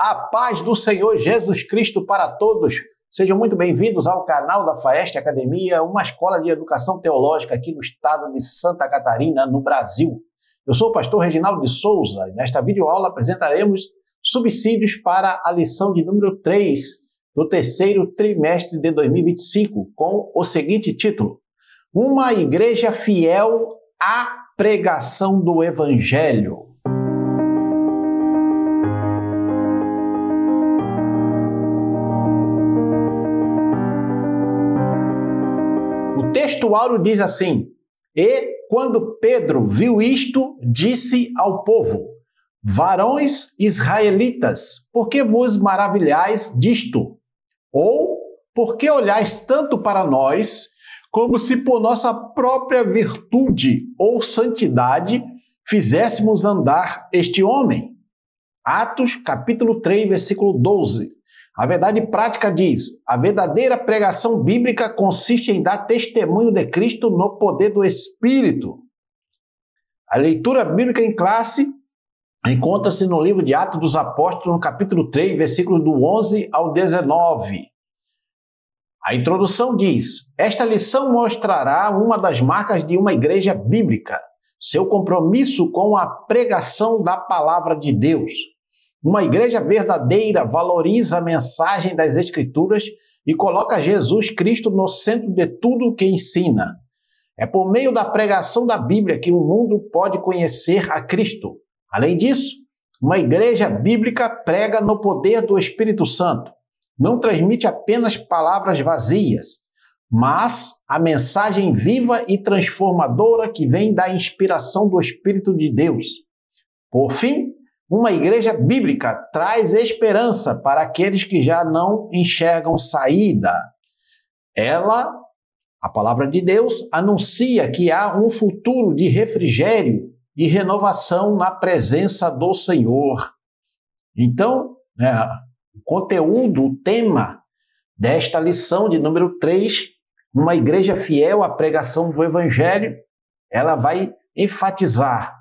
A paz do Senhor Jesus Cristo para todos. Sejam muito bem-vindos ao canal da Faeste Academia, uma escola de educação teológica aqui no estado de Santa Catarina, no Brasil. Eu sou o pastor Reginaldo de Souza e nesta videoaula apresentaremos subsídios para a lição de número 3 do terceiro trimestre de 2025, com o seguinte título: Uma igreja fiel à pregação do Evangelho. O texto áureo diz assim: E quando Pedro viu isto, disse ao povo: Varões israelitas, por que vos maravilhais disto? Ou por que olhais tanto para nós, como se por nossa própria virtude ou santidade fizéssemos andar este homem? Atos, capítulo 3, versículo 12. A verdade prática diz: a verdadeira pregação bíblica consiste em dar testemunho de Cristo no poder do Espírito. A leitura bíblica em classe encontra-se no livro de Atos dos Apóstolos, no capítulo 3, versículos do 11 ao 19. A introdução diz: esta lição mostrará uma das marcas de uma igreja bíblica, seu compromisso com a pregação da palavra de Deus. Uma igreja verdadeira valoriza a mensagem das Escrituras e coloca Jesus Cristo no centro de tudo o que ensina. É por meio da pregação da Bíblia que o mundo pode conhecer a Cristo. Além disso, uma igreja bíblica prega no poder do Espírito Santo. Não transmite apenas palavras vazias, mas a mensagem viva e transformadora que vem da inspiração do Espírito de Deus. Por fim, uma igreja bíblica traz esperança para aqueles que já não enxergam saída. Ela, a palavra de Deus, anuncia que há um futuro de refrigério e renovação na presença do Senhor. Então, o conteúdo, o tema desta lição de número 3, uma igreja fiel à pregação do Evangelho, ela vai enfatizar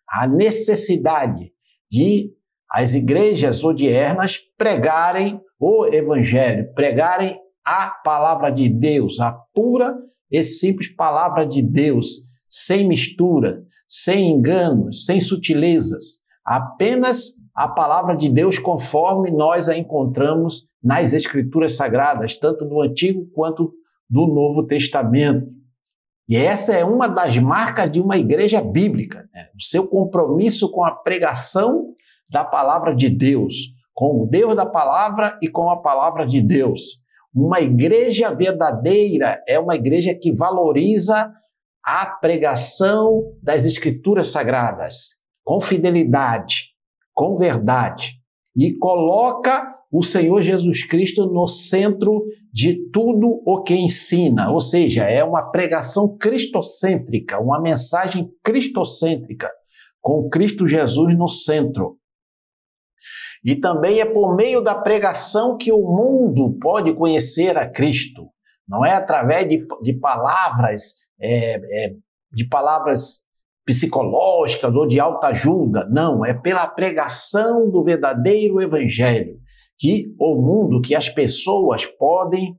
a necessidade de as igrejas odiernas pregarem o Evangelho, pregarem a palavra de Deus, a pura e simples palavra de Deus, sem mistura, sem enganos, sem sutilezas, apenas a palavra de Deus conforme nós a encontramos nas Escrituras Sagradas, tanto do Antigo quanto do Novo Testamento. E essa é uma das marcas de uma igreja bíblica, o seu compromisso com a pregação da palavra de Deus, com o Deus da palavra e com a palavra de Deus. Uma igreja verdadeira é uma igreja que valoriza a pregação das Escrituras Sagradas, com fidelidade, com verdade, e coloca o Senhor Jesus Cristo no centro de tudo o que ensina, ou seja, é uma pregação cristocêntrica, uma mensagem cristocêntrica, com Cristo Jesus no centro. E também é por meio da pregação que o mundo pode conhecer a Cristo, não é através de palavras psicológicas ou de autoajuda, não, é pela pregação do verdadeiro Evangelho que o mundo, que as pessoas podem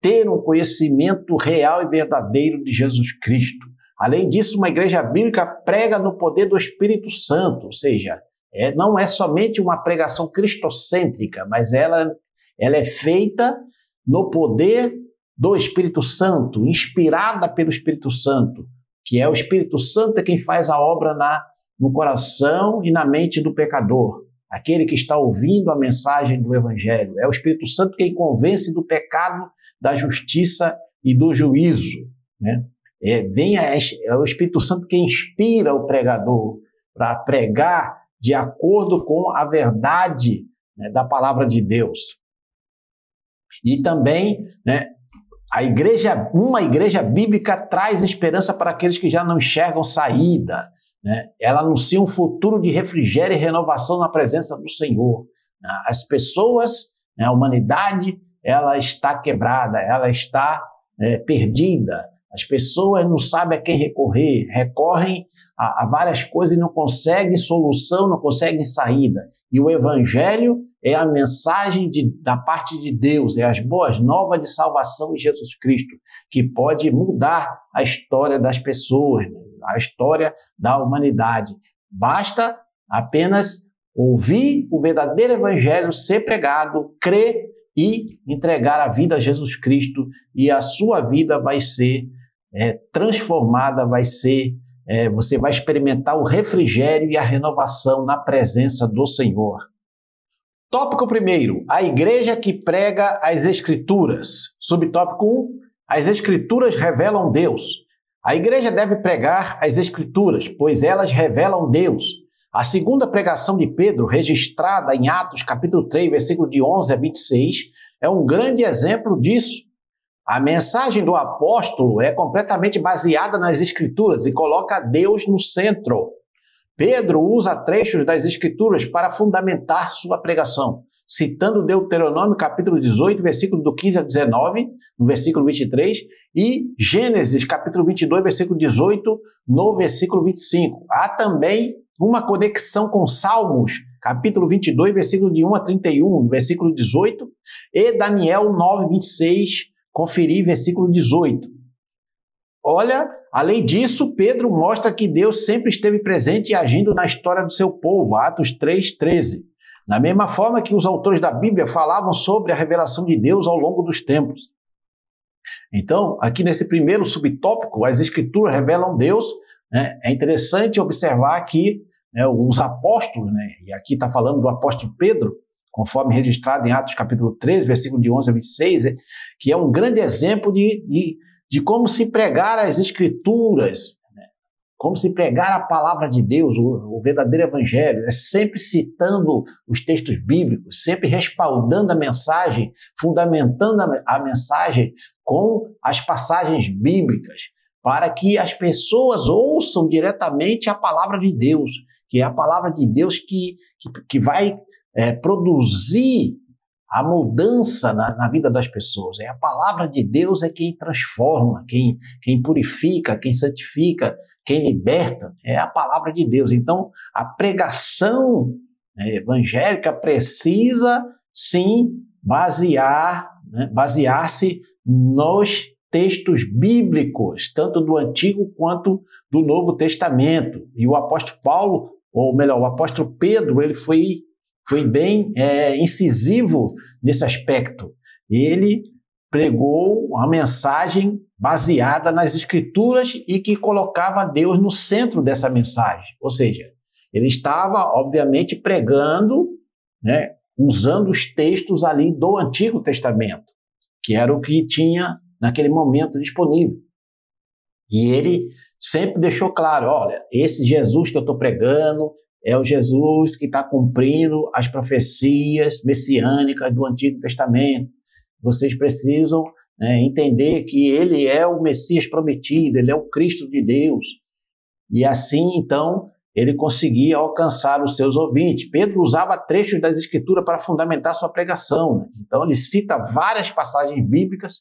ter um conhecimento real e verdadeiro de Jesus Cristo. Além disso, uma igreja bíblica prega no poder do Espírito Santo, ou seja, não é somente uma pregação cristocêntrica, mas ela é feita no poder do Espírito Santo, inspirada pelo Espírito Santo, que é o Espírito Santo quem faz a obra no coração e na mente do pecador, aquele que está ouvindo a mensagem do Evangelho. É o Espírito Santo quem convence do pecado, da justiça e do juízo. É o Espírito Santo quem inspira o pregador para pregar de acordo com a verdade da palavra de Deus. E também, uma igreja bíblica traz esperança para aqueles que já não enxergam saída. Ela anuncia um futuro de refrigério e renovação na presença do Senhor. As pessoas, a humanidade, ela está quebrada, ela está perdida. As pessoas não sabem a quem recorrer, recorrem a várias coisas e não conseguem solução, não conseguem saída. E o Evangelho é a mensagem da parte de Deus, é as boas novas de salvação em Jesus Cristo, que pode mudar a história das pessoas, a história da humanidade. Basta apenas ouvir o verdadeiro Evangelho ser pregado, crer e entregar a vida a Jesus Cristo, e a sua vida vai ser transformada, você vai experimentar o refrigério e a renovação na presença do Senhor. Tópico 1, a igreja que prega as Escrituras. Subtópico 1, as Escrituras revelam Deus. A igreja deve pregar as Escrituras, pois elas revelam Deus. A segunda pregação de Pedro, registrada em Atos capítulo 3, versículo de 11 a 26, é um grande exemplo disso. A mensagem do apóstolo é completamente baseada nas Escrituras e coloca Deus no centro. Pedro usa trechos das Escrituras para fundamentar sua pregação, citando Deuteronômio capítulo 18, versículo do 15 a 19, no versículo 23, e Gênesis capítulo 22, versículo 18, no versículo 25. Há também uma conexão com Salmos, capítulo 22, versículo de 1 a 31, versículo 18, e Daniel 9, 26, conferir versículo 18. Olha, além disso, Pedro mostra que Deus sempre esteve presente e agindo na história do seu povo, Atos 3, 13. Da mesma forma que os autores da Bíblia falavam sobre a revelação de Deus ao longo dos tempos. Então, aqui nesse primeiro subtópico, as Escrituras revelam Deus, né? É interessante observar que os apóstolos, né? E aqui está falando do apóstolo Pedro, conforme registrado em Atos capítulo 13, versículo de 11 a 26, que é um grande exemplo de como se pregar as Escrituras, né? Como se pregar a palavra de Deus, o verdadeiro Evangelho, é sempre citando os textos bíblicos, sempre respaldando a mensagem, fundamentando a mensagem com as passagens bíblicas, para que as pessoas ouçam diretamente a palavra de Deus, que é a palavra de Deus que vai produzir a mudança na vida das pessoas. A palavra de Deus é quem transforma, quem purifica, quem santifica, quem liberta. É a palavra de Deus. Então, a pregação evangélica precisa, sim, basear-se nos textos bíblicos, tanto do Antigo quanto do Novo Testamento. E o apóstolo Paulo, ou melhor, o apóstolo Pedro, ele foi bem incisivo nesse aspecto. Ele pregou uma mensagem baseada nas Escrituras e que colocava Deus no centro dessa mensagem. Ou seja, ele estava, obviamente, pregando, né, usando os textos ali do Antigo Testamento, que era o que tinha naquele momento disponível. E ele sempre deixou claro, olha, esse Jesus que eu estou pregando é o Jesus que está cumprindo as profecias messiânicas do Antigo Testamento. Vocês precisam entender que ele é o Messias prometido, ele é o Cristo de Deus. E assim, então, ele conseguia alcançar os seus ouvintes. Pedro usava trechos das Escrituras para fundamentar sua pregação, né? Então, ele cita várias passagens bíblicas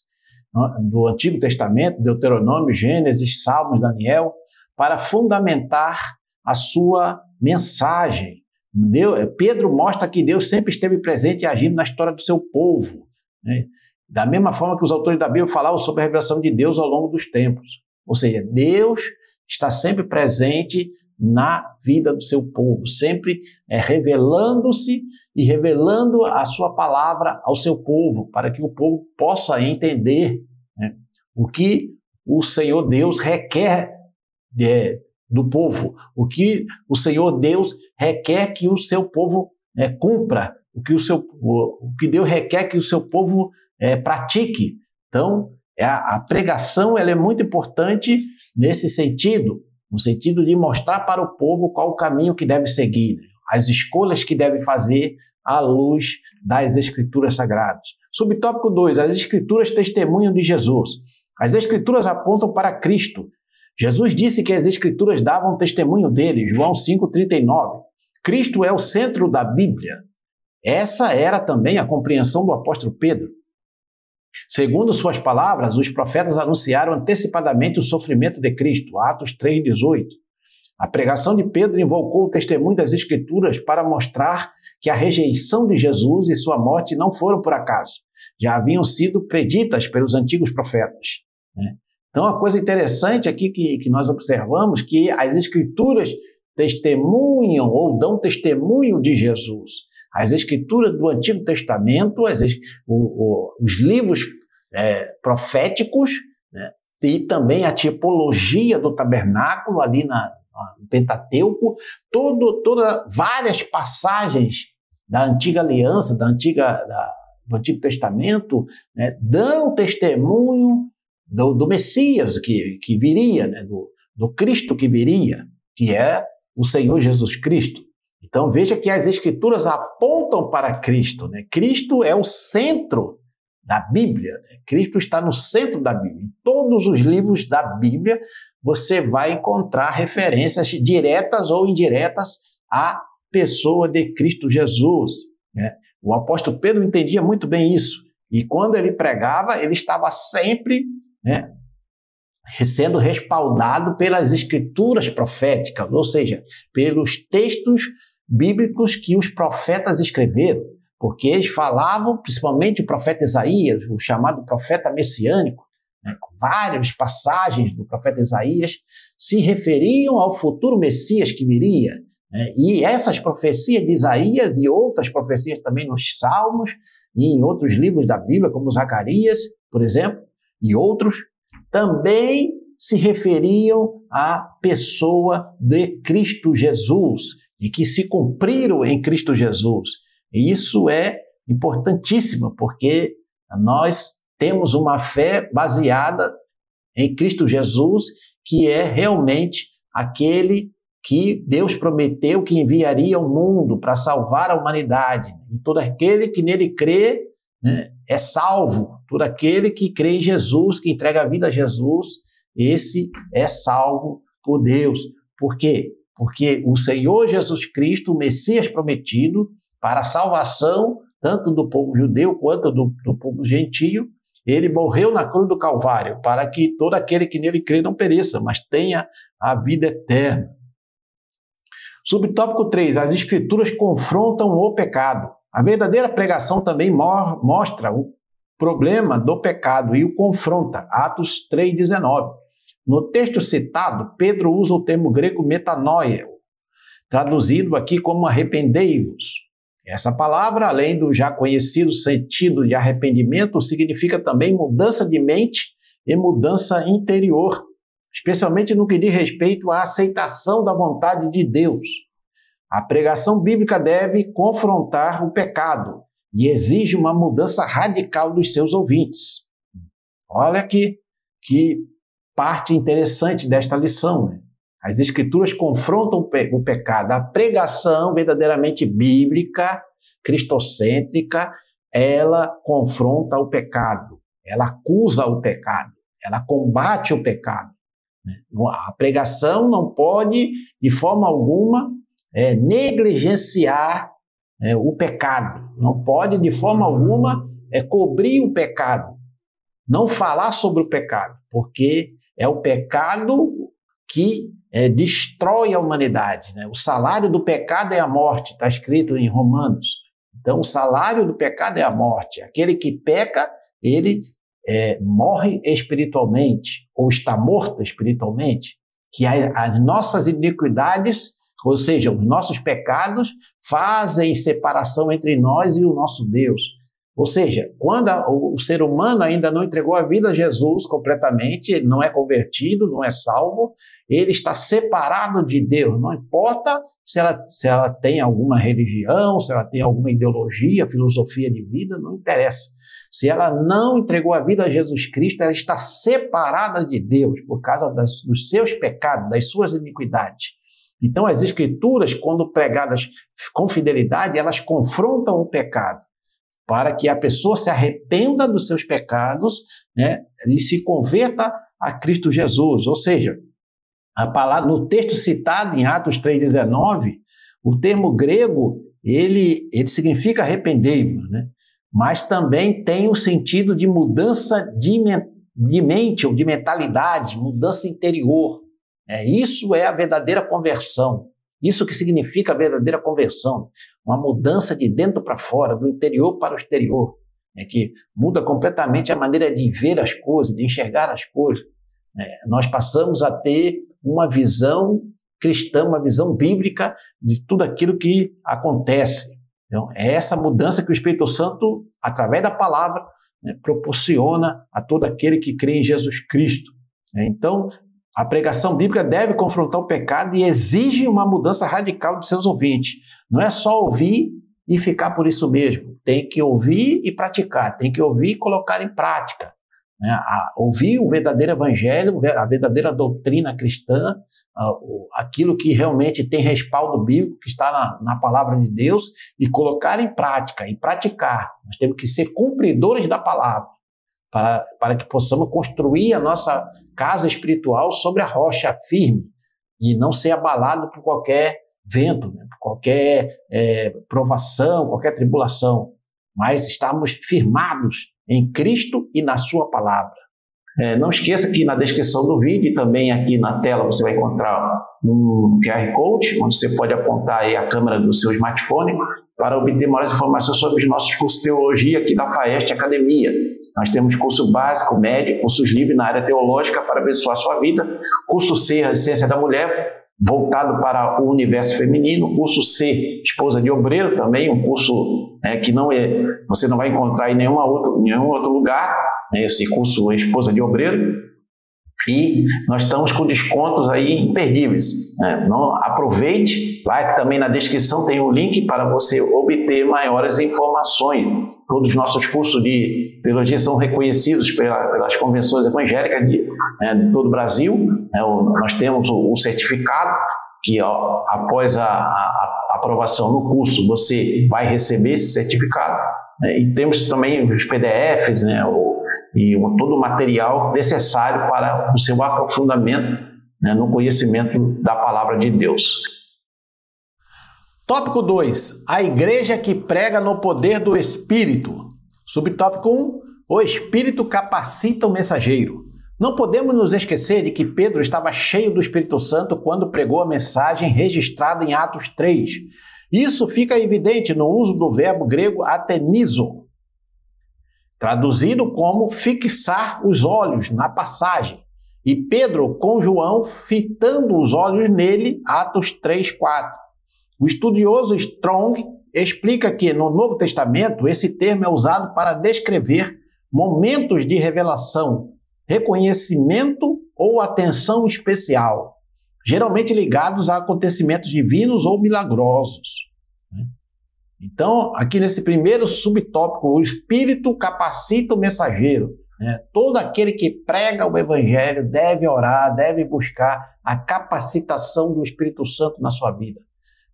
do Antigo Testamento, Deuteronômio, Gênesis, Salmos, Daniel, para fundamentar a sua mensagem. Pedro mostra que Deus sempre esteve presente e agindo na história do seu povo, né? Da mesma forma que os autores da Bíblia falavam sobre a revelação de Deus ao longo dos tempos. Ou seja, Deus está sempre presente na vida do seu povo, sempre revelando-se e revelando a sua palavra ao seu povo, para que o povo possa entender, né, o que o Senhor Deus requer do povo, o que o Senhor Deus requer que o seu povo cumpra, o que Deus requer que o seu povo pratique. Então, a pregação ela é muito importante nesse sentido, no sentido de mostrar para o povo qual o caminho que deve seguir, né? As escolhas que deve fazer à luz das Escrituras Sagradas. Subtópico 2, as Escrituras testemunham de Jesus. As Escrituras apontam para Cristo. Jesus disse que as Escrituras davam testemunho dele, João 5,39. Cristo é o centro da Bíblia. Essa era também a compreensão do apóstolo Pedro. Segundo suas palavras, os profetas anunciaram antecipadamente o sofrimento de Cristo, Atos 3,18. A pregação de Pedro invocou o testemunho das Escrituras para mostrar que a rejeição de Jesus e sua morte não foram por acaso, já haviam sido preditas pelos antigos profetas, né? Então, a coisa interessante aqui que nós observamos que as Escrituras testemunham ou dão testemunho de Jesus. As Escrituras do Antigo Testamento, os livros proféticos, né, e também a tipologia do tabernáculo ali no Pentateuco, várias passagens da Antiga Aliança, do Antigo Testamento, né, dão testemunho do Messias que viria, né, do Cristo que viria, que é o Senhor Jesus Cristo. Então veja que as Escrituras apontam para Cristo, né? Cristo é o centro da Bíblia, né? Cristo está no centro da Bíblia. Em todos os livros da Bíblia você vai encontrar referências diretas ou indiretas à pessoa de Cristo Jesus, né? O apóstolo Pedro entendia muito bem isso, e quando ele pregava, ele estava sempre, né, sendo respaldado pelas Escrituras proféticas, ou seja, pelos textos bíblicos que os profetas escreveram, porque eles falavam, principalmente o profeta Isaías, o chamado profeta messiânico, né, várias passagens do profeta Isaías se referiam ao futuro Messias que viria, né, e essas profecias de Isaías e outras profecias também nos Salmos e em outros livros da Bíblia, como Zacarias, por exemplo, e outros, também se referiam à pessoa de Cristo Jesus e que se cumpriram em Cristo Jesus. E isso é importantíssimo, porque nós temos uma fé baseada em Cristo Jesus, que é realmente aquele que Deus prometeu que enviaria ao mundo para salvar a humanidade. E todo aquele que nele crê, né, é salvo. Todo aquele que crê em Jesus, que entrega a vida a Jesus, esse é salvo por Deus. Por quê? Porque o Senhor Jesus Cristo, o Messias prometido, para a salvação tanto do povo judeu quanto do povo gentio, ele morreu na cruz do Calvário, para que todo aquele que nele crê não pereça, mas tenha a vida eterna. Subtópico 3. As Escrituras confrontam o pecado. A verdadeira pregação também mostra o problema do pecado e o confronta. Atos 3,19. No texto citado, Pedro usa o termo grego metanoia, traduzido aqui como arrependei-vos. Essa palavra, além do já conhecido sentido de arrependimento, significa também mudança de mente e mudança interior, especialmente no que diz respeito à aceitação da vontade de Deus. A pregação bíblica deve confrontar o pecado e exige uma mudança radical dos seus ouvintes. Olha que parte interessante desta lição, né? As Escrituras confrontam o pecado. A pregação verdadeiramente bíblica, cristocêntrica, ela confronta o pecado, ela acusa o pecado, ela combate o pecado. A pregação não pode, de forma alguma, negligenciar o pecado, não pode, de forma alguma, cobrir o pecado, não falar sobre o pecado, porque é o pecado que destrói a humanidade, né? O salário do pecado é a morte, está escrito em Romanos. Então, o salário do pecado é a morte. Aquele que peca, ele morre espiritualmente, ou está morto espiritualmente, que as nossas iniquidades, ou seja, os nossos pecados, fazem separação entre nós e o nosso Deus. Ou seja, quando o ser humano ainda não entregou a vida a Jesus completamente, ele não é convertido, não é salvo, ele está separado de Deus. Não importa se ela tem alguma religião, se ela tem alguma ideologia, filosofia de vida, não interessa. Se ela não entregou a vida a Jesus Cristo, ela está separada de Deus por causa dos seus pecados, das suas iniquidades. Então, as Escrituras, quando pregadas com fidelidade, elas confrontam o pecado, para que a pessoa se arrependa dos seus pecados, né, e se converta a Cristo Jesus. Ou seja, a palavra, no texto citado em Atos 3,19, o termo grego, ele significa arrependei-vos, né? mas também tem o sentido de mudança de mente ou de mentalidade, mudança interior. Isso é a verdadeira conversão. Isso que significa a verdadeira conversão. Uma mudança de dentro para fora, do interior para o exterior. Que muda completamente a maneira de ver as coisas, de enxergar as coisas. Nós passamos a ter uma visão cristã, uma visão bíblica de tudo aquilo que acontece. Então, é essa mudança que o Espírito Santo, através da palavra, proporciona a todo aquele que crê em Jesus Cristo. Então, a pregação bíblica deve confrontar o pecado e exige uma mudança radical de seus ouvintes. Não é só ouvir e ficar por isso mesmo. Tem que ouvir e praticar, tem que ouvir e colocar em prática. Ouvir o verdadeiro evangelho, a verdadeira doutrina cristã, aquilo que realmente tem respaldo bíblico, que está na palavra de Deus, e colocar em prática e praticar. Nós temos que ser cumpridores da palavra, para que possamos construir a nossa casa espiritual sobre a rocha firme e não ser abalado por qualquer vento, por qualquer provação, qualquer tribulação, mas estarmos firmados em Cristo e na sua palavra. Não esqueça que na descrição do vídeo e também aqui na tela você vai encontrar um QR Code, onde você pode apontar aí a câmera do seu smartphone para obter maiores informações sobre os nossos cursos de teologia aqui da FAEST Academia. Nós temos curso básico, médio, cursos livres na área teológica para abençoar a sua vida, curso C, Resistência da Mulher, voltado para o universo feminino, curso C, Esposa de Obreiro, também um curso que você não vai encontrar em nenhum outro lugar, esse curso Esposa de Obreiro, e nós estamos com descontos aí imperdíveis. Não, aproveite, lá também na descrição tem um link para você obter maiores informações. Todos os nossos cursos de teologia são reconhecidos pelas convenções evangélicas de todo o Brasil. Nós temos o certificado que após a aprovação no curso você vai receber esse certificado. E temos também os PDFs, e todo o material necessário para o seu aprofundamento no conhecimento da palavra de Deus. Tópico 2. A igreja que prega no poder do Espírito. Subtópico 1. O Espírito capacita o mensageiro. Não podemos nos esquecer de que Pedro estava cheio do Espírito Santo quando pregou a mensagem registrada em Atos 3. Isso fica evidente no uso do verbo grego atenizo, traduzido como fixar os olhos na passagem. E Pedro com João fitando os olhos nele, Atos 3:4. O estudioso Strong explica que no Novo Testamento esse termo é usado para descrever momentos de revelação, reconhecimento ou atenção especial, geralmente ligados a acontecimentos divinos ou milagrosos. Então, aqui nesse primeiro subtópico, o Espírito capacita o mensageiro. Todo aquele que prega o Evangelho deve orar, deve buscar a capacitação do Espírito Santo na sua vida.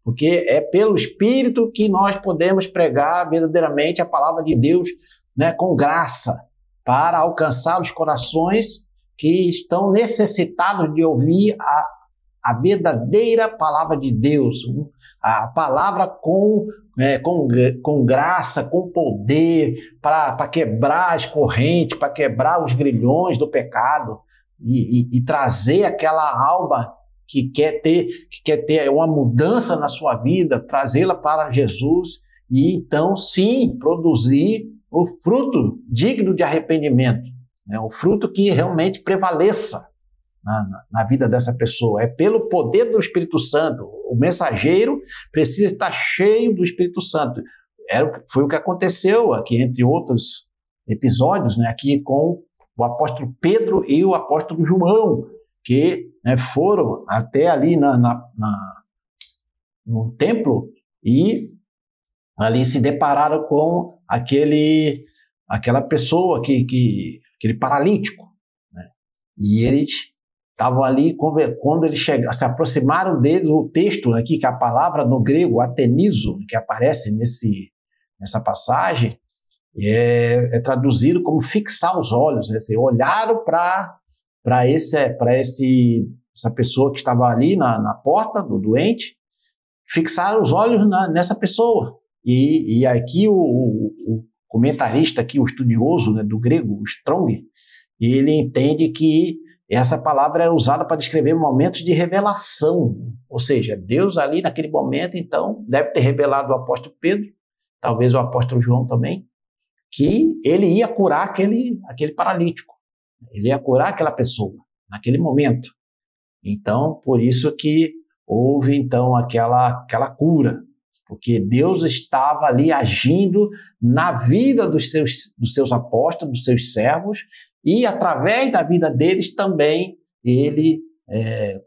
Porque é pelo Espírito que nós podemos pregar verdadeiramente a palavra de Deus, com graça, para alcançar os corações que estão necessitados de ouvir a verdadeira palavra de Deus, a palavra com graça, com poder, para quebrar as correntes, para quebrar os grilhões do pecado e trazer aquela alma que quer ter uma mudança na sua vida, trazê-la para Jesus e então sim produzir o fruto digno de arrependimento, o fruto que realmente prevaleça na vida dessa pessoa. É pelo poder do Espírito Santo. O mensageiro precisa estar cheio do Espírito Santo. Foi o que aconteceu aqui, entre outros episódios, aqui com o apóstolo Pedro e o apóstolo João, que foram até ali no templo e ali se depararam com aquela pessoa, aquele paralítico. E eles estavam ali, quando eles se aproximaram dele, o texto aqui, que é a palavra no grego, atenizo, que aparece nessa passagem, é traduzido como fixar os olhos. Olharam para essa pessoa que estava ali na porta do doente, fixaram os olhos nessa pessoa. E aqui comentarista aqui, o estudioso, né, do grego, o Strong, ele entende que essa palavra é usada para descrever momentos de revelação, ou seja, Deus ali naquele momento, então, deve ter revelado ao apóstolo Pedro, talvez o apóstolo João também, que ele ia curar aquele paralítico, ele ia curar aquela pessoa naquele momento. Então, por isso que houve então aquela cura, porque Deus estava ali agindo na vida dos seus apóstolos, dos seus servos, e através da vida deles também ele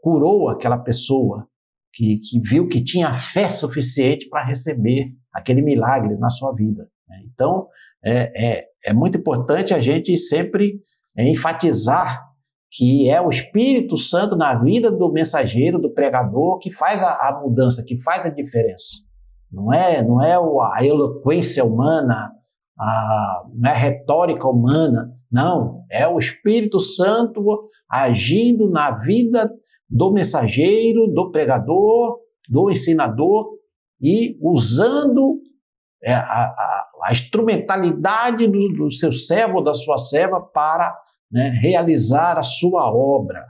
curou aquela pessoa que viu que tinha fé suficiente para receber aquele milagre na sua vida. Então, é muito importante a gente sempre enfatizar que é o Espírito Santo na vida do mensageiro, do pregador, que faz a mudança, que faz a diferença. Não é a eloquência humana, não é a retórica humana, não. É o Espírito Santo agindo na vida do mensageiro, do pregador, do ensinador e usando a instrumentalidade do seu servo ou da sua serva para realizar a sua obra.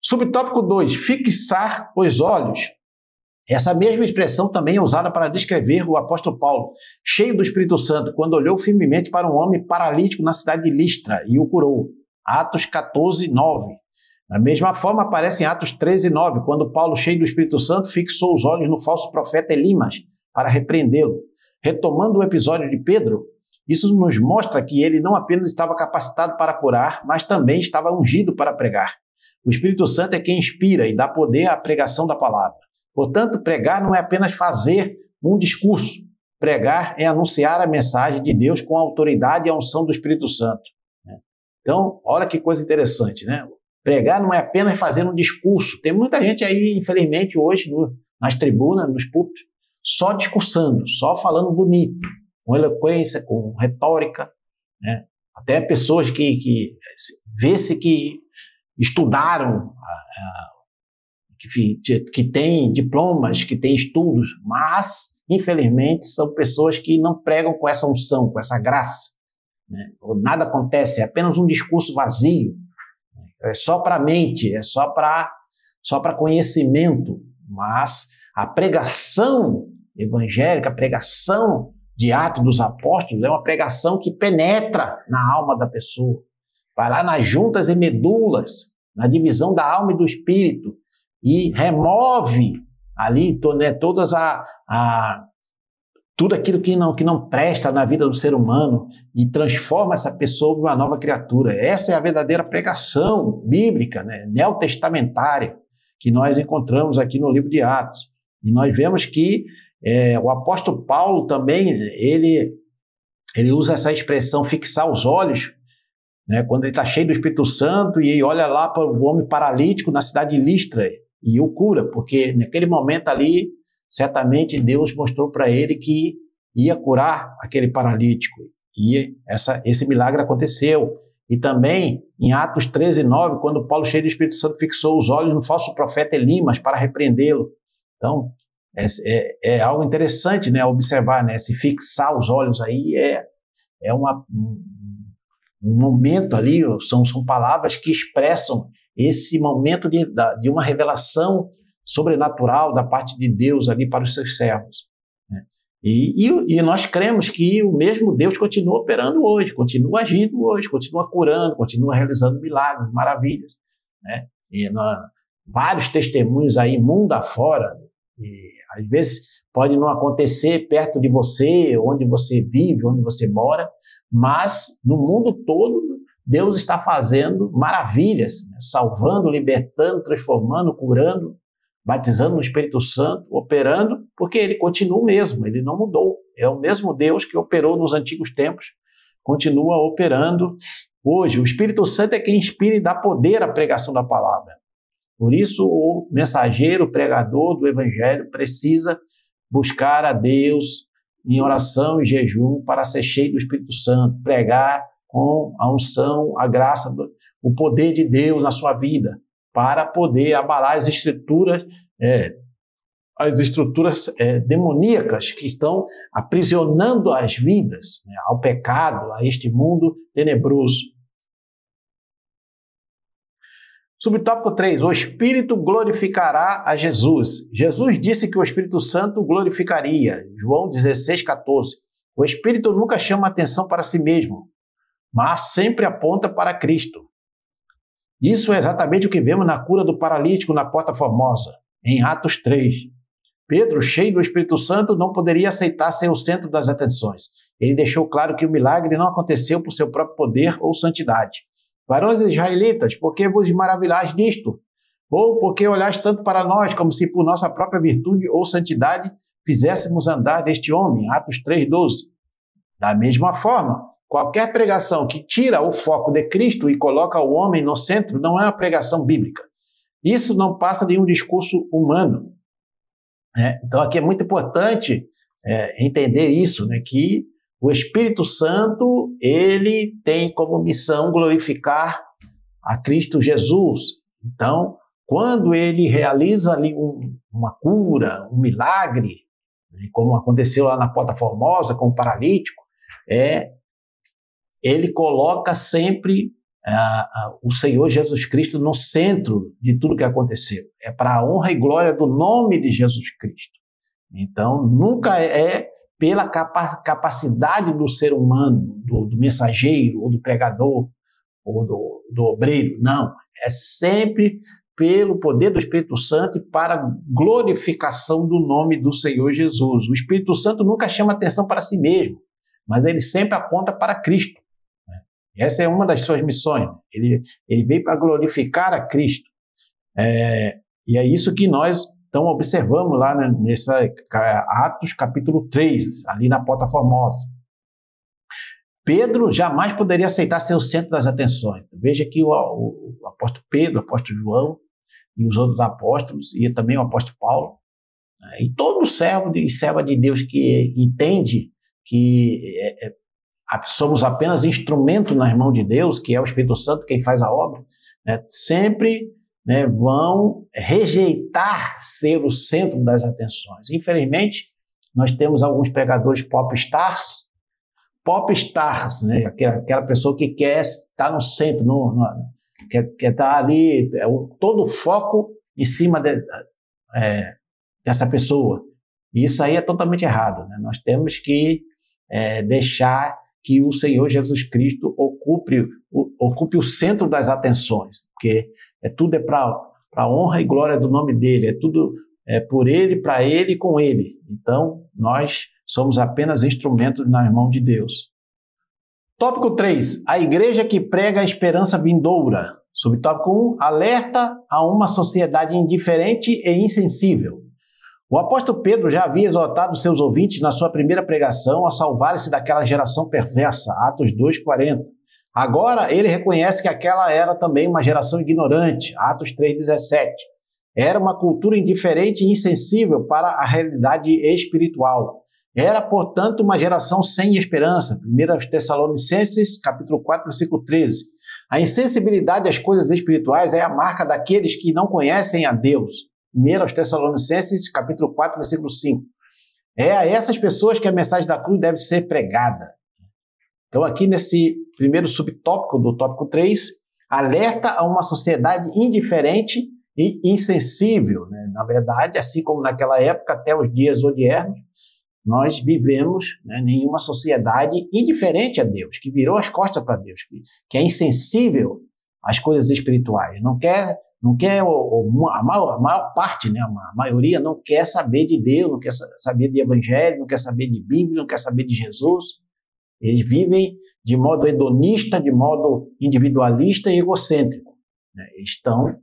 Subtópico 2, fixar os olhos. Essa mesma expressão também é usada para descrever o apóstolo Paulo, cheio do Espírito Santo, quando olhou firmemente para um homem paralítico na cidade de Listra e o curou. Atos 14, 9. Da mesma forma aparece em Atos 13, 9, quando Paulo, cheio do Espírito Santo, fixou os olhos no falso profeta Elimas para repreendê-lo. Retomando o episódio de Pedro, isso nos mostra que ele não apenas estava capacitado para curar, mas também estava ungido para pregar. O Espírito Santo é quem inspira e dá poder à pregação da palavra. Portanto, pregar não é apenas fazer um discurso. Pregar é anunciar a mensagem de Deus com a autoridade e a unção do Espírito Santo. Então, olha que coisa interessante, né? Pregar não é apenas fazer um discurso. Tem muita gente aí, infelizmente, hoje, nas tribunas, nos púlpitos, só discursando, só falando bonito, com eloquência, com retórica, né? Até pessoas que vê-se que estudaram, que têm diplomas, que têm estudos, mas, infelizmente, são pessoas que não pregam com essa unção, com essa graça, né? Nada acontece, é apenas um discurso vazio, é só para a mente, é só para conhecimento, mas a pregação evangélica, a pregação de Atos dos Apóstolos é uma pregação que penetra na alma da pessoa, vai lá nas juntas e medulas, na divisão da alma e do espírito, e remove ali tudo aquilo que não presta na vida do ser humano e transforma essa pessoa em uma nova criatura. Essa é a verdadeira pregação bíblica, né, neotestamentária, que nós encontramos aqui no livro de Atos. E nós vemos que o apóstolo Paulo também, ele usa essa expressão fixar os olhos, né, quando ele está cheio do Espírito Santo e olha lá para o homem paralítico na cidade de Listra e o cura, porque naquele momento ali, certamente Deus mostrou para ele que ia curar aquele paralítico. E esse milagre aconteceu. E também em Atos 13, 9, quando Paulo, cheio do Espírito Santo, fixou os olhos no falso profeta Elimas para repreendê-lo. Então, é algo interessante, né, observar, né, se fixar os olhos aí um momento ali, são palavras que expressam esse momento de uma revelação sobrenatural da parte de Deus ali para os seus servos, né? E nós cremos que o mesmo Deus continua operando hoje, continua agindo hoje, continua curando, continua realizando milagres, maravilhas, né? E vários testemunhos aí, mundo afora, e às vezes pode não acontecer perto de você, onde você vive, onde você mora, mas no mundo todo Deus está fazendo maravilhas, né? Salvando, libertando, transformando, curando, batizando no Espírito Santo, operando, porque ele continua o mesmo, ele não mudou. É o mesmo Deus que operou nos antigos tempos, continua operando hoje. O Espírito Santo é quem inspira e dá poder à pregação da palavra. Por isso, o mensageiro, o pregador do Evangelho precisa buscar a Deus em oração e jejum para ser cheio do Espírito Santo, pregar com a unção, a graça, o poder de Deus na sua vida, para poder abalar as escrituras, as estruturas demoníacas que estão aprisionando as vidas, né, ao pecado, a este mundo tenebroso. Subtópico 3. O Espírito glorificará a Jesus. Jesus disse que o Espírito Santo glorificaria. João 16,14. O Espírito nunca chama atenção para si mesmo, mas sempre aponta para Cristo. Isso é exatamente o que vemos na cura do paralítico na Porta Formosa, em Atos 3. Pedro, cheio do Espírito Santo, não poderia aceitar ser o centro das atenções. Ele deixou claro que o milagre não aconteceu por seu próprio poder ou santidade. Varões israelitas, por que vos maravilhais disto? Ou por que olhais tanto para nós, como se por nossa própria virtude ou santidade fizéssemos andar deste homem? Atos 3,12. Da mesma forma, qualquer pregação que tira o foco de Cristo e coloca o homem no centro não é uma pregação bíblica. Isso não passa de um discurso humano. Então aqui é muito importante entender isso, né, que o Espírito Santo, ele tem como missão glorificar a Cristo Jesus. Então, quando ele realiza ali uma cura, um milagre, como aconteceu lá na Porta Formosa com o paralítico, ele coloca sempre o Senhor Jesus Cristo no centro de tudo que aconteceu. É para a honra e glória do nome de Jesus Cristo. Então, nunca é pela capacidade do ser humano, do mensageiro, ou do pregador, ou do obreiro. Não, é sempre pelo poder do Espírito Santo e para a glorificação do nome do Senhor Jesus. O Espírito Santo nunca chama atenção para si mesmo, mas ele sempre aponta para Cristo. Essa é uma das suas missões. Ele veio para glorificar a Cristo. E é isso que nós então observamos lá nessa Atos capítulo 3, ali na Porta Formosa. Pedro jamais poderia aceitar ser o centro das atenções. Veja que o apóstolo Pedro, o apóstolo João e os outros apóstolos, e também o apóstolo Paulo, e todo servo e serva de Deus que entende que somos apenas instrumento nas mãos de Deus, que é o Espírito Santo quem faz a obra, sempre vão rejeitar ser o centro das atenções. Infelizmente, nós temos alguns pregadores pop stars, aquela pessoa que quer estar no centro, quer estar ali, todo o foco em cima dessa pessoa. E isso aí é totalmente errado, né? Nós temos que deixar que o Senhor Jesus Cristo ocupe o centro das atenções, porque tudo é para a honra e glória do nome dele, é tudo por ele, para ele e com ele. Então, nós somos apenas instrumentos nas mãos de Deus. Tópico 3. A igreja que prega a esperança vindoura. Subtópico 1. Alerta a uma sociedade indiferente e insensível. O apóstolo Pedro já havia exortado seus ouvintes na sua primeira pregação a salvarem-se daquela geração perversa, Atos 2,40. Agora ele reconhece que aquela era também uma geração ignorante, Atos 3,17. Era uma cultura indiferente e insensível para a realidade espiritual. Era, portanto, uma geração sem esperança. 1 Tessalonicenses, capítulo 4, versículo 13. A insensibilidade às coisas espirituais é a marca daqueles que não conhecem a Deus. 1 Tessalonicenses, capítulo 4, versículo 5. É a essas pessoas que a mensagem da cruz deve ser pregada. Então, aqui nesse primeiro subtópico do tópico 3, alerta a uma sociedade indiferente e insensível. Né? Na verdade, assim como naquela época, até os dias odiernos, nós vivemos em uma sociedade indiferente a Deus, que virou as costas para Deus, que é insensível às coisas espirituais. Não quer a maior parte, a maioria não quer saber de Deus, não quer saber de evangelho, não quer saber de Bíblia, não quer saber de Jesus. Eles vivem de modo hedonista, de modo individualista e egocêntrico. Estão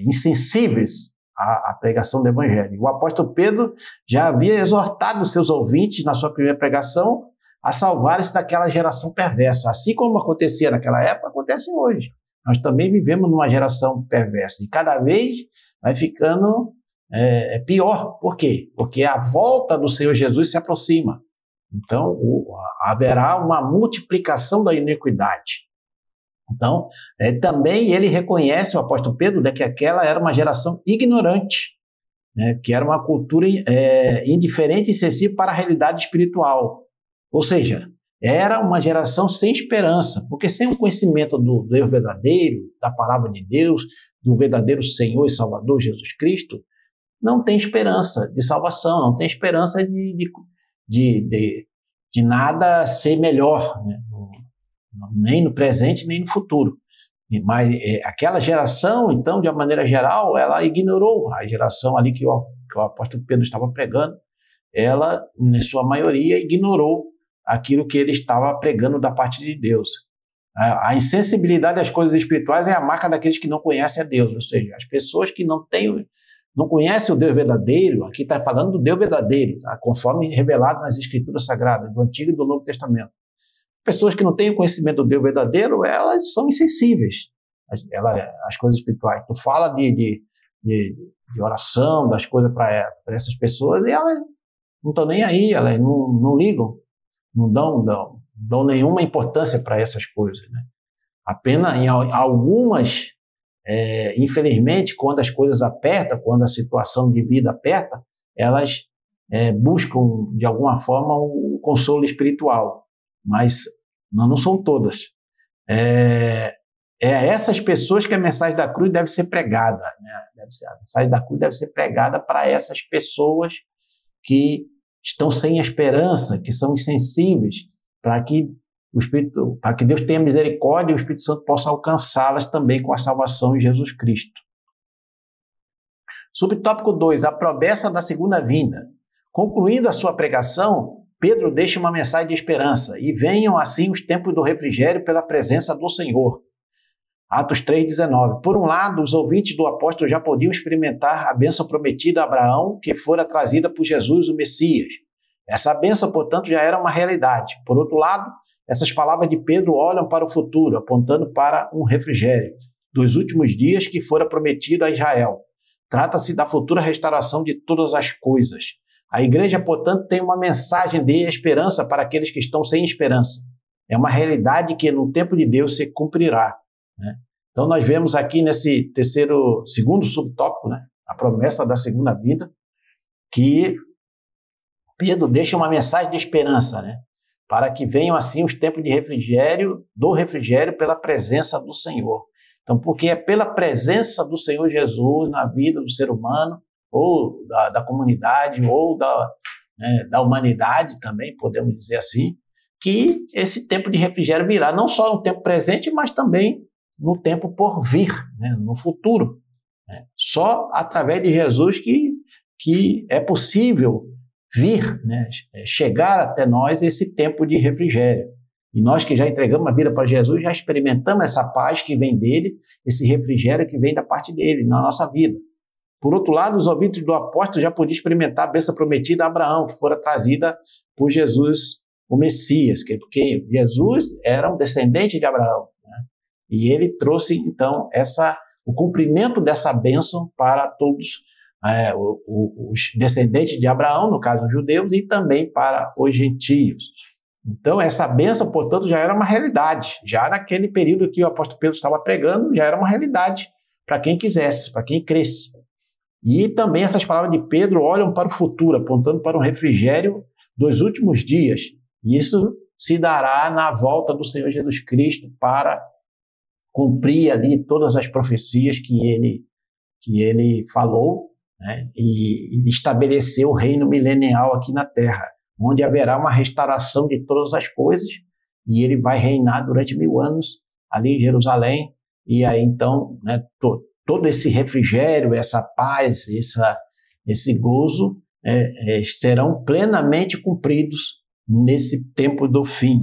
insensíveis à pregação do evangelho. O apóstolo Pedro já havia exortado seus ouvintes na sua primeira pregação a salvarem-se daquela geração perversa. Assim como acontecia naquela época, acontece hoje. Nós também vivemos numa geração perversa e cada vez vai ficando pior. Por quê? Porque a volta do Senhor Jesus se aproxima. Então, haverá uma multiplicação da iniquidade. Então, também ele reconhece, o apóstolo Pedro, que aquela era uma geração ignorante. né, que era uma cultura indiferente e sensível para a realidade espiritual. Ou seja, era uma geração sem esperança, porque sem o conhecimento do Deus verdadeiro, da palavra de Deus, do verdadeiro Senhor e Salvador Jesus Cristo, não tem esperança de salvação, não tem esperança de nada ser melhor, né? Nem no presente, nem no futuro. Mas aquela geração, então, de uma maneira geral, ela ignorou a geração ali que o apóstolo Pedro estava pregando, ela, na sua maioria, ignorou aquilo que ele estava pregando da parte de Deus. A insensibilidade às coisas espirituais é a marca daqueles que não conhecem a Deus, ou seja, as pessoas que não conhecem o Deus verdadeiro, aqui está falando do Deus verdadeiro, tá? Conforme revelado nas Escrituras Sagradas, do Antigo e do Novo Testamento. Pessoas que não têm o conhecimento do Deus verdadeiro, elas são insensíveis às coisas espirituais. Tu fala de oração, das coisas para essas pessoas, e elas não estão nem aí, elas não ligam, não dão nenhuma importância para essas coisas, né? Apenas em algumas, infelizmente, quando as coisas apertam, quando a situação de vida aperta, elas buscam, de alguma forma, o consolo espiritual. Mas não são todas. É a essas pessoas que a mensagem da cruz deve ser pregada, né? A mensagem da cruz deve ser pregada para essas pessoas que estão sem esperança, que são insensíveis, para que Deus tenha misericórdia e o Espírito Santo possa alcançá-las também com a salvação em Jesus Cristo. Subtópico 2, a promessa da segunda vinda. Concluindo a sua pregação, Pedro deixa uma mensagem de esperança: e venham assim os tempos do refrigério pela presença do Senhor. Atos 3,19. Por um lado, os ouvintes do apóstolo já podiam experimentar a bênção prometida a Abraão, que fora trazida por Jesus, o Messias. Essa bênção, portanto, já era uma realidade. Por outro lado, essas palavras de Pedro olham para o futuro, apontando para um refrigério dos últimos dias que fora prometido a Israel. Trata-se da futura restauração de todas as coisas. A igreja, portanto, tem uma mensagem de esperança para aqueles que estão sem esperança. É uma realidade que no tempo de Deus se cumprirá, né? Então nós vemos aqui nesse segundo subtópico, né, a promessa da segunda vinda, que Pedro deixa uma mensagem de esperança, né, para que venham assim os tempos de refrigério, do refrigério pela presença do Senhor. Então, porque é pela presença do Senhor Jesus na vida do ser humano, ou da comunidade, ou da humanidade também, podemos dizer assim, que esse tempo de refrigério virá, não só no tempo presente, mas também no tempo por vir, né, no futuro. Né? Só através de Jesus que é possível vir, né, chegar até nós esse tempo de refrigério. E nós que já entregamos a vida para Jesus, já experimentamos essa paz que vem dele, esse refrigério que vem da parte dele na nossa vida. Por outro lado, os ouvintes do apóstolo já podiam experimentar a bênção prometida a Abraão, que fora trazida por Jesus, o Messias, porque Jesus era um descendente de Abraão, né? E ele trouxe, então, o cumprimento dessa bênção para todos os descendentes de Abraão, no caso os judeus, e também para os gentios. Então, essa bênção, portanto, já era uma realidade. Já naquele período que o apóstolo Pedro estava pregando, já era uma realidade para quem quisesse, para quem cresce. E também essas palavras de Pedro olham para o futuro, apontando para um refrigério dos últimos dias. E isso se dará na volta do Senhor Jesus Cristo para cumprir ali todas as profecias que ele falou, né, e estabelecer o reino milenial aqui na Terra, onde haverá uma restauração de todas as coisas, e ele vai reinar durante 1000 anos ali em Jerusalém. E aí então, né, todo esse refrigério, essa paz, esse gozo serão plenamente cumpridos nesse tempo do fim.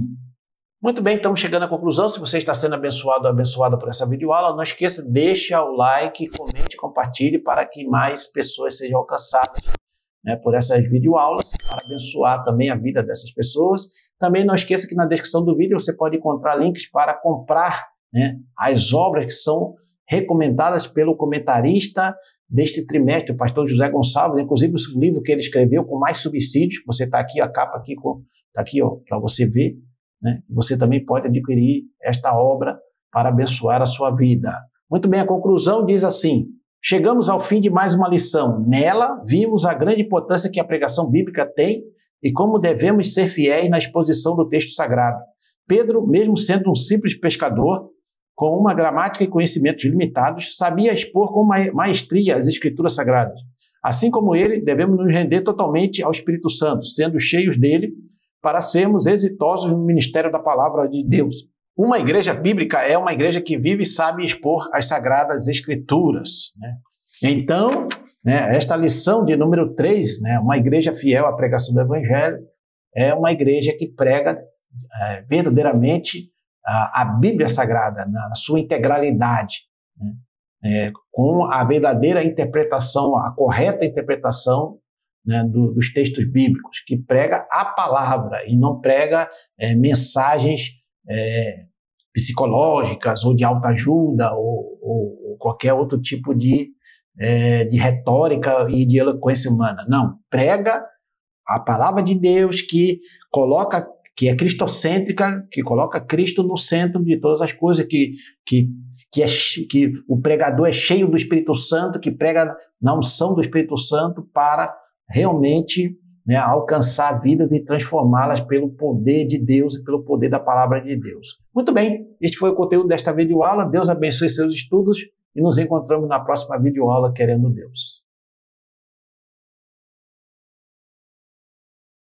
Muito bem, estamos chegando à conclusão. Se você está sendo abençoado ou abençoada por essa videoaula, não esqueça, deixa o like, comente, compartilhe para que mais pessoas sejam alcançadas, né, por essas videoaulas, para abençoar também a vida dessas pessoas. Também não esqueça que na descrição do vídeo você pode encontrar links para comprar, né, as obras que são recomendadas pelo comentarista deste trimestre, o pastor José Gonçalves, inclusive o livro que ele escreveu com mais subsídios, que você está aqui, a capa aqui, está aqui para você ver, né? Você também pode adquirir esta obra para abençoar a sua vida. Muito bem, a conclusão diz assim: Chegamos ao fim de mais uma lição. Nela, vimos a grande importância que a pregação bíblica tem e como devemos ser fiéis na exposição do texto sagrado. Pedro, mesmo sendo um simples pescador, com uma gramática e conhecimentos limitados, sabia expor com maestria as Escrituras Sagradas. Assim como ele, devemos nos render totalmente ao Espírito Santo, sendo cheios dele, para sermos exitosos no ministério da Palavra de Deus. Uma igreja bíblica é uma igreja que vive e sabe expor as Sagradas Escrituras, né? Então, esta lição de número 3, uma igreja fiel à pregação do Evangelho, é uma igreja que prega verdadeiramente a Bíblia Sagrada, na sua integralidade, com a verdadeira interpretação, a correta interpretação dos textos bíblicos, que prega a palavra e não prega mensagens psicológicas ou de autoajuda ou qualquer outro tipo de retórica e de eloquência humana. Não, prega a palavra de Deus que é cristocêntrica, que coloca Cristo no centro de todas as coisas, que o pregador é cheio do Espírito Santo, que prega na unção do Espírito Santo para realmente alcançar vidas e transformá-las pelo poder de Deus e pelo poder da palavra de Deus. Muito bem, este foi o conteúdo desta videoaula. Deus abençoe seus estudos e nos encontramos na próxima videoaula, querendo Deus.